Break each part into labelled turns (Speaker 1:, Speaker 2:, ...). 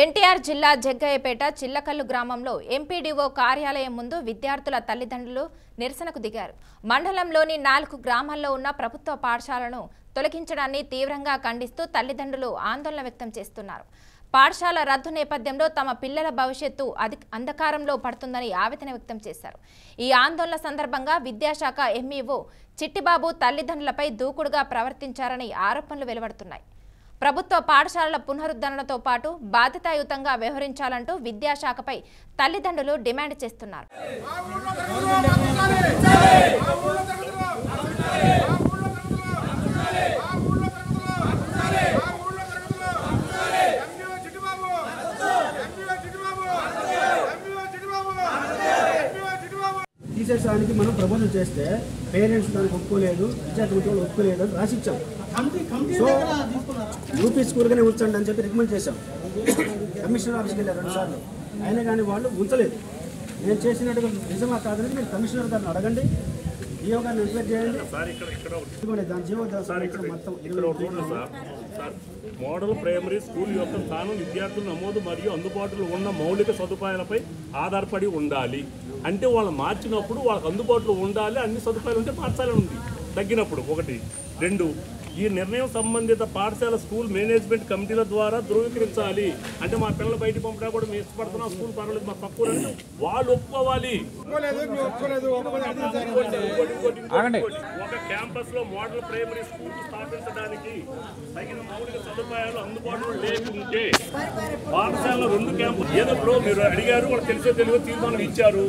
Speaker 1: ఎన్టీఆర్ జిల్లా జగ్గయ్యపేట చిల్లకల్లు గ్రామంలో ఎంపీడీఓ కార్యాలయం ముందు విద్యార్థుల తల్లిదండ్రులు నిరసనకు దిగారు. మండలంలోని 4 గ్రామాల్లో ఉన్న ప్రభుత్వ పాఠశాలను తొలగించడాన్ని తీవ్రంగా ఖండిస్తూ తల్లిదండ్రులు ఆందోళన వ్యక్తం చేస్తున్నారు. పాఠశాల రద్దు నేపథ్యంలో తమ పిల్లల భవిష్యత్తు అంధకారంలో పడుతుందని ఆవేదన వ్యక్తం చేశారు. ఈ ఆందోళన సందర్భంగా విద్యాశాఖ ఎంఈఓ చిట్టిబాబు తల్లిదండ్రులపై దూకుడుగా ప్రవర్తించారని ఆరోపణలు వెలువడుతున్నాయి. ప్రభుత్వ పాఠశాలల పునరుద్ధరణతో పాటు బాధ్యతాయుతంగా వ్యవహరించాలంటూ విద్యాశాఖపై తల్లిదండ్రులు డిమాండ్ చేస్తున్నారు.
Speaker 2: తీసేసానికి మనం ప్రపోజల్ చేస్తే పేరెంట్స్ దానికి ఒప్పుకోలేదు, విద్యార్థులు ఒప్పుకోలేదు అని రాసిచ్చాం. సో యూపీ స్కూల్గానే ఉంచండి అని చెప్పి రికమెండ్ చేశాం. కమిషనర్ ఆఫీస్కి వెళ్ళారు 2 సార్లు, అయినా కానీ వాళ్ళు ఉంచలేదు. నేను చేసినట్టుగా నిజమా కాదని మీరు కమిషనర్ గారిని అడగండి, డిఓ గారిని ఎంక్వైరీ చేయండి. దాని జీవో మొత్తం
Speaker 3: మోడల్ ప్రైమరీ స్కూల్ యొక్క స్థానం విద్యార్థుల నమోదు మరియు అందుబాటులో ఉన్న మౌలిక సదుపాయాలపై ఆధారపడి ఉండాలి. అంటే వాళ్ళు మార్చినప్పుడు వాళ్ళకి అందుబాటులో ఉండాలి, అన్ని సదుపాయాలు ఉంటే పాఠశాల ఉంది. తగ్గినప్పుడు 1, 2 ఈ నిర్ణయం సంబంధిత పాఠశాల స్కూల్ మేనేజ్మెంట్ కమిటీల ద్వారా ధృవీకరించాలి. అంటే మా పిల్లలు బయట పంపినా కూడా మేము ఇష్టపడుతున్నాం, స్కూల్ పర్వాలేదు, మా తక్కువ వాళ్ళు ఒప్పుకోవాలి. ఒక క్యాంపస్ లో మోడల్ ప్రైమరీ స్కూల్ స్థాపించడానికి తగిన మౌలిక సదుపాయాలు అందుబాటులో లేకుంటే పాఠశాల 2 క్యాంపస్ ఏదో మీరు అడిగారు, వాళ్ళు తెలిసే తెలియదు తీర్మానం ఇచ్చారు.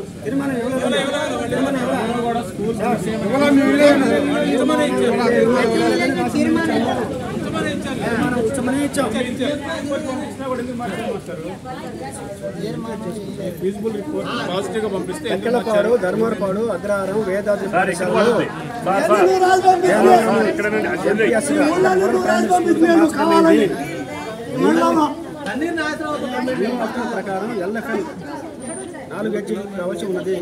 Speaker 2: ఎక్కలపాడు, ధర్మవరపాడు, అగ్రహారం, వేదాద్రి ప్రకారం LFL 4 గజాలు కావచ్చు ఉన్నది.